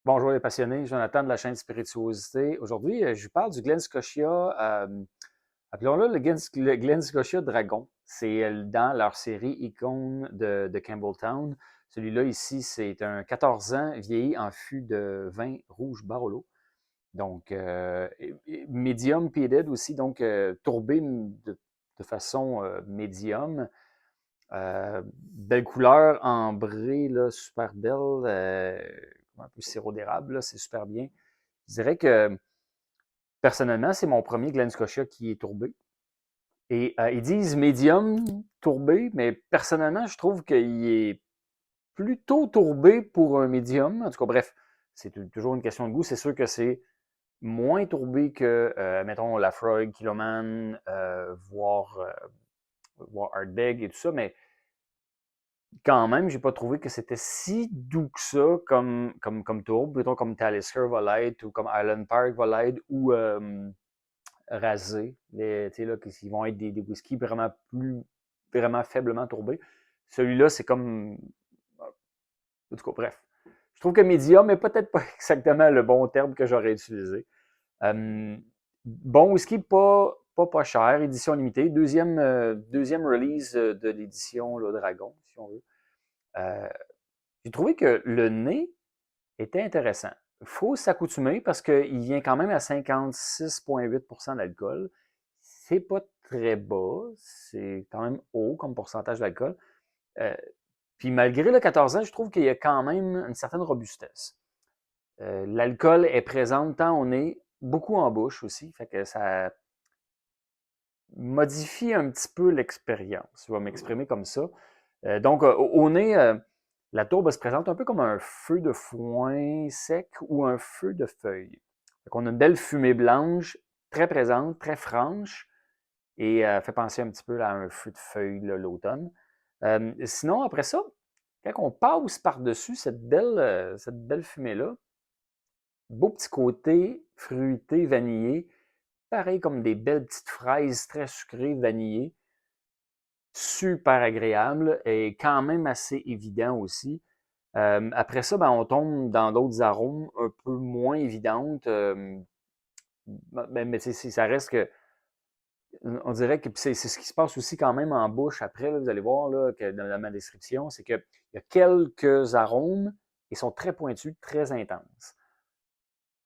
Bonjour les passionnés, Jonathan de la chaîne Spirituosité. Aujourd'hui, je vous parle du Glen Scotia, appelons-le le Glen Scotia Dragon. C'est dans leur série Icône de Campbelltown. Celui-là ici, c'est un 14 ans vieilli en fût de vin rouge Barolo. Donc, médium peated aussi, donc tourbé de façon médium. Belle couleur, ambrée, là, super belle. Un peu sirop d'érable, là, c'est super bien. Je dirais que personnellement, c'est mon premier Glen Scotia qui est tourbé. Et ils disent médium tourbé, mais personnellement, je trouve qu'il est plutôt tourbé pour un médium. En tout cas, bref, c'est toujours une question de goût. C'est sûr que c'est moins tourbé que, mettons, Laphroaig, Kiloman, voire Ardbeg et tout ça, mais quand même, j'ai pas trouvé que c'était si doux que ça comme tourbe, plutôt comme Talisker va l'être, ou comme Island Park va l'être, ou Rasé, là, qui vont être des whiskies vraiment faiblement tourbés. Celui-là, c'est comme, en tout cas, bref. Je trouve que médium n'est peut-être pas exactement le bon terme que j'aurais utilisé. Bon whisky, pas cher, édition limitée. Deuxième release de l'édition Dragon, si on veut. Euh, j'ai trouvé que le nez était intéressant. Il faut s'accoutumer parce qu'il vient quand même à 56,8% d'alcool. C'est pas très bas, c'est quand même haut comme pourcentage d'alcool. Euh, Puis malgré le 14 ans, je trouve qu'il y a quand même une certaine robustesse. L'alcool est présent tant au nez, beaucoup en bouche aussi, fait que ça modifie un petit peu l'expérience. Je vais m'exprimer comme ça. Donc, au nez, la tourbe se présente un peu comme un feu de foin sec ou un feu de feuilles. On a une belle fumée blanche, très présente, très franche, et fait penser un petit peu à un feu de feuilles l'automne. Sinon, après ça, quand on passe par-dessus cette belle fumée-là, beau petit côté fruité, vanillé, pareil comme des belles petites fraises très sucrées, vanillées, super agréable et quand même assez évident aussi. Après ça, ben, on tombe dans d'autres arômes un peu moins évidentes. Mais ça reste que, on dirait que c'est ce qui se passe aussi quand même en bouche après. Là, vous allez voir là, que dans ma description, c'est qu'il y a quelques arômes qui sont très pointus, très intenses.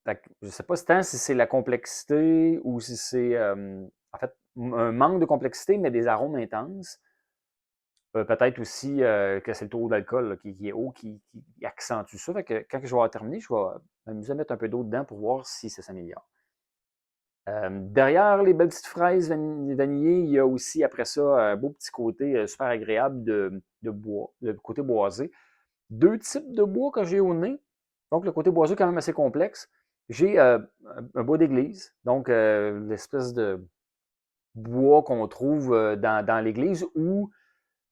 Fait que, je ne sais pas tant si c'est la complexité ou si c'est en fait un manque de complexité, mais des arômes intenses. Peut-être aussi que c'est le taux d'alcool qui est haut qui accentue ça. Fait que quand je vais avoir terminé, je vais m'amuser à mettre un peu d'eau dedans pour voir si ça s'améliore. Derrière les belles petites fraises vanillées, il y a aussi après ça un beau petit côté super agréable de bois, le côté boisé. Deux types de bois que j'ai au nez. Donc le côté boisé est quand même assez complexe. J'ai un bois d'église, donc l'espèce de bois qu'on trouve dans l'église ou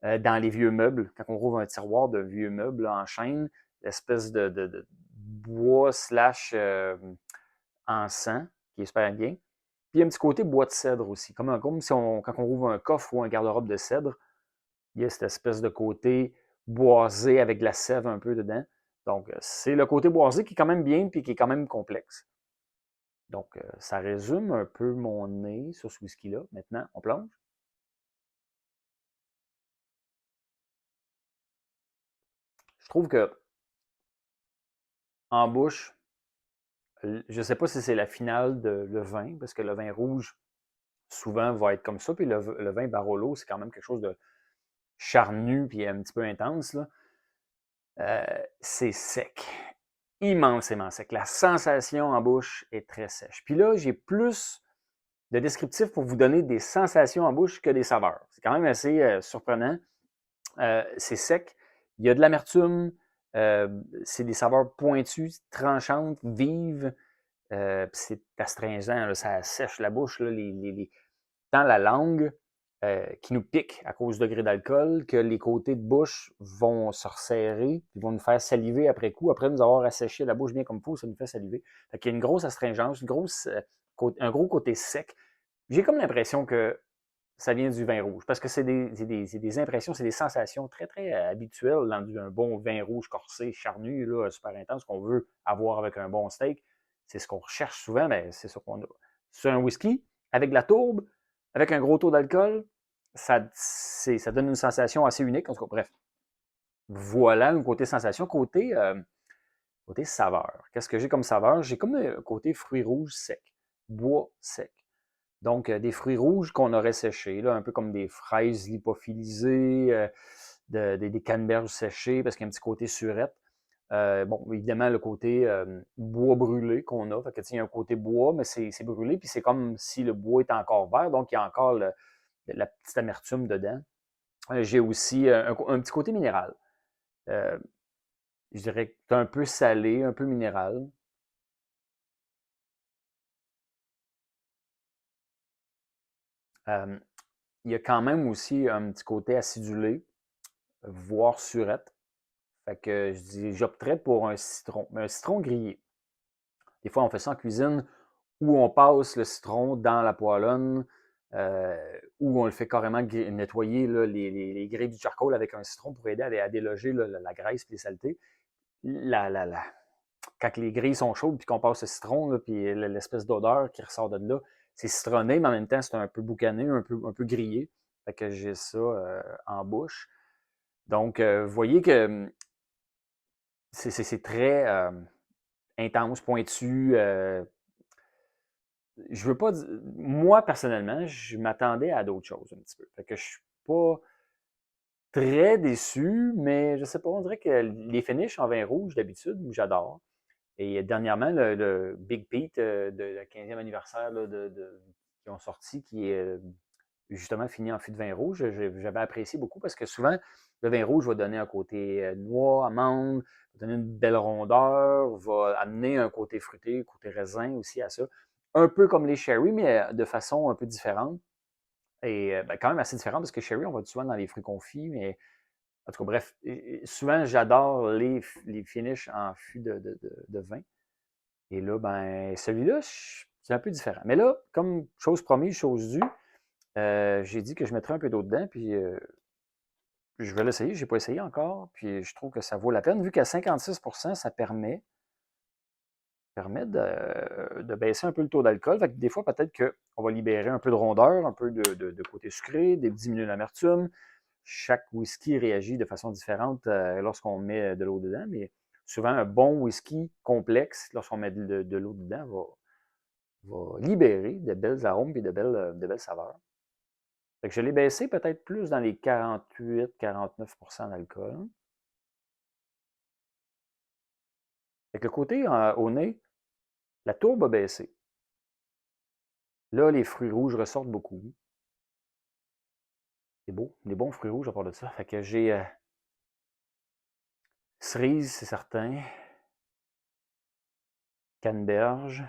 dans les vieux meubles, quand on trouve un tiroir de vieux meubles là, en chêne, l'espèce de bois slash encens, qui est super bien. Puis il y a un petit côté bois de cèdre aussi, comme si quand on ouvre un coffre ou un garde-robe de cèdre, il y a cette espèce de côté boisé avec de la sève un peu dedans. Donc, c'est le côté boisé qui est quand même bien puis qui est quand même complexe. Donc, ça résume un peu mon nez sur ce whisky-là. Maintenant, on plonge. Je trouve que en bouche, je ne sais pas si c'est la finale de le vin, parce que le vin rouge, souvent, va être comme ça. Puis le vin Barolo, c'est quand même quelque chose de charnu puis un petit peu intense. Là. C'est sec. Immensément sec. La sensation en bouche est très sèche. Puis là, j'ai plus de descriptifs pour vous donner des sensations en bouche que des saveurs. C'est quand même assez surprenant. C'est sec. Il y a de l'amertume. C'est des saveurs pointues, tranchantes, vives. C'est astringent, là, ça sèche la bouche, là, tant la langue qui nous pique à cause du degré d'alcool, que les côtés de bouche vont se resserrer, ils vont nous faire saliver après coup. Après nous avoir asséché la bouche bien comme il faut, ça nous fait saliver. Fait qu'il y a une grosse astringence, un gros côté sec. J'ai comme l'impression que ça vient du vin rouge. Parce que c'est des impressions, c'est des sensations très, très habituelles dans un bon vin rouge corsé, charnu, là, super intense, qu'on veut avoir avec un bon steak. C'est ce qu'on recherche souvent, mais c'est ce qu'on a. Sur un whisky, avec de la tourbe, avec un gros taux d'alcool, ça donne une sensation assez unique. En tout cas, bref. Voilà un côté sensation. Côté saveur. Qu'est-ce que j'ai comme saveur? J'ai comme un côté fruits rouges secs, bois sec. Donc, des fruits rouges qu'on aurait séchés, là, un peu comme des fraises lipophilisées, des canneberges séchées, parce qu'il y a un petit côté surette. Bon, évidemment, le côté bois brûlé qu'on a. Fait que, il y a un côté bois, mais c'est brûlé, puis c'est comme si le bois est encore vert, donc il y a encore la petite amertume dedans. J'ai aussi un petit côté minéral. Euh, je dirais que c'est un peu salé, un peu minéral. Euh, il y a quand même aussi un petit côté acidulé, voire surette. Fait que j'opterais pour un citron, mais un citron grillé. Des fois, on fait ça en cuisine où on passe le citron dans la poêlonne, où on le fait carrément nettoyer là, les grilles du charcoal avec un citron pour aider à déloger là, la graisse et les saletés. La, la, la, Quand les grilles sont chaudes puis qu'on passe le citron, là, puis l'espèce d'odeur qui ressort de là, c'est citronné, mais en même temps, c'est un peu boucané, un peu grillé. Fait que j'ai ça en bouche. Donc, vous voyez que c'est très intense, pointu. Je veux pas dire. Moi, personnellement, je m'attendais à d'autres choses un petit peu. Fait que je suis pas très déçu, mais je sais pas, on dirait que les finishes en vin rouge, d'habitude, j'adore. Et dernièrement, le Big Pete de le 15e anniversaire là, qui ont sorti, qui est justement fini en fût de vin rouge, j'avais apprécié beaucoup parce que souvent, le vin rouge va donner un côté noix, amande, va donner une belle rondeur, va amener un côté fruité, côté raisin aussi à ça. Un peu comme les sherry, mais de façon un peu différente. Et ben, quand même assez différente parce que sherry, on va souvent dans les fruits confits, mais en tout cas, bref, souvent j'adore les finishes en fût de vin. Et là, ben, celui-là, c'est un peu différent. Mais là, comme chose promise, chose due, j'ai dit que je mettrais un peu d'eau dedans, puis je vais l'essayer. Je n'ai pas essayé encore, puis je trouve que ça vaut la peine. Vu qu'à 56 ça permet de baisser un peu le taux d'alcool. Fait que des fois, peut-être qu'on va libérer un peu de rondeur, un peu de côté sucré, diminuer l'amertume. Chaque whisky réagit de façon différente lorsqu'on met de l'eau dedans, mais souvent, un bon whisky complexe, lorsqu'on met de l'eau dedans, va libérer de belles arômes et de belles saveurs. Fait que je l'ai baissé peut-être plus dans les 48-49 d'alcool. Fait que le côté au nez, la tourbe a baissé. Là, les fruits rouges ressortent beaucoup. C'est beau, des bons fruits rouges à part de ça. Fait que j'ai cerise, c'est certain, canneberge.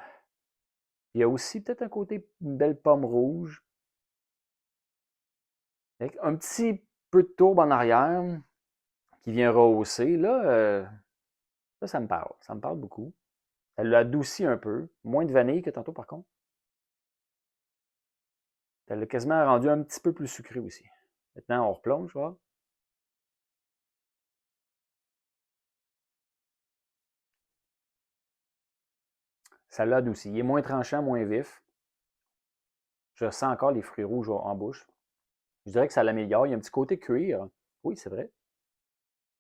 Il y a aussi peut-être un côté une belle pomme rouge. Avec un petit peu de tourbe en arrière qui vient rehausser. Là, ça me parle. Ça me parle beaucoup. Ça l'adoucit un peu. Moins de vanille que tantôt, par contre. Ça l'a quasiment rendu un petit peu plus sucré aussi. Maintenant, on replonge, voir. Ça l'a adouci. Il est moins tranchant, moins vif. Je sens encore les fruits rouges en bouche. Je dirais que ça l'améliore. Il y a un petit côté cuir. Oui, c'est vrai.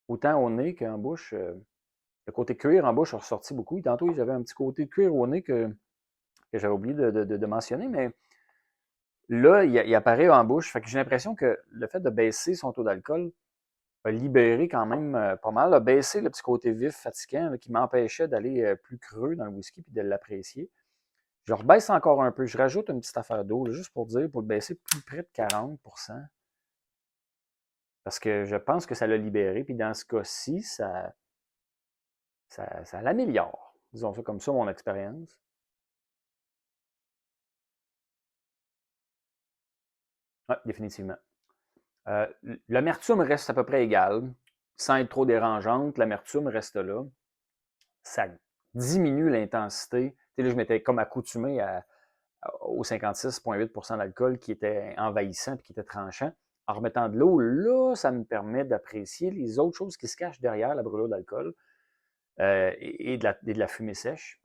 Autant au nez qu'en bouche. Le côté cuir en bouche a ressorti beaucoup. Tantôt, j'avais un petit côté cuir au nez que j'avais oublié de mentionner, mais là, il apparaît en bouche. Fait que j'ai l'impression que le fait de baisser son taux d'alcool a libéré quand même pas mal, a baissé le petit côté vif, fatigant, là, qui m'empêchait d'aller plus creux dans le whisky et de l'apprécier. Je rebaisse encore un peu. Je rajoute une petite affaire d'eau, là, juste pour dire, pour le baisser plus près de 40 parce que je pense que ça l'a libéré. Puis dans ce cas-ci, ça l'améliore. Disons ça comme ça, mon expérience. Oui, définitivement. Euh, L'amertume reste à peu près égale. Sans être trop dérangeante, l'amertume reste là. Ça diminue l'intensité. Tu sais, là, je m'étais comme accoutumé au 56,8 d'alcool qui était envahissant et qui était tranchant. En remettant de l'eau, là, ça me permet d'apprécier les autres choses qui se cachent derrière la brûlure d'alcool et de la fumée sèche.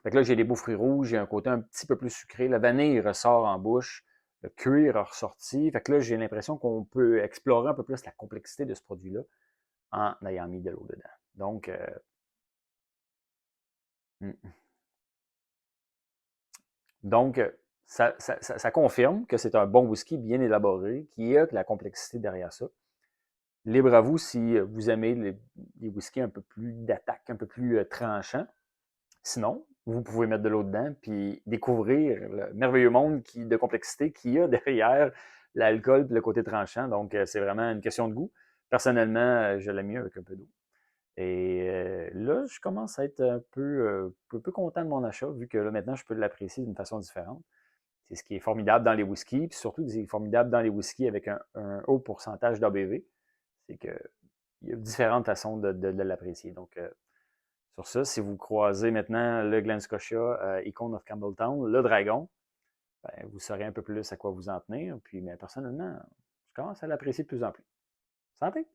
Fait que là, j'ai des beaux fruits rouges, j'ai un côté un petit peu plus sucré. La vanille ressort en bouche, le cuir a ressorti. Fait que là, j'ai l'impression qu'on peut explorer un peu plus la complexité de ce produit-là en ayant mis de l'eau dedans. Donc, Donc, ça confirme que c'est un bon whisky bien élaboré, qui a de la complexité derrière ça. Libre à vous si vous aimez les whiskies un peu plus d'attaque, un peu plus tranchants. Sinon, vous pouvez mettre de l'eau dedans puis découvrir le merveilleux monde de complexité qu'il y a derrière l'alcool et le côté tranchant. Donc, c'est vraiment une question de goût. Personnellement, je l'aime mieux avec un peu d'eau. Et là, je commence à être un peu content de mon achat, vu que là, maintenant, je peux l'apprécier d'une façon différente. C'est ce qui est formidable dans les whiskies, puis surtout, ce qui est formidable dans les whiskies avec un haut pourcentage d'ABV, c'est qu'il y a différentes façons de l'apprécier. Donc, sur ça, si vous croisez maintenant le Glen Scotia Icon of Campbelltown, le dragon, ben, vous saurez un peu plus à quoi vous en tenir. Puis, mais personnellement, je commence à l'apprécier de plus en plus. Santé!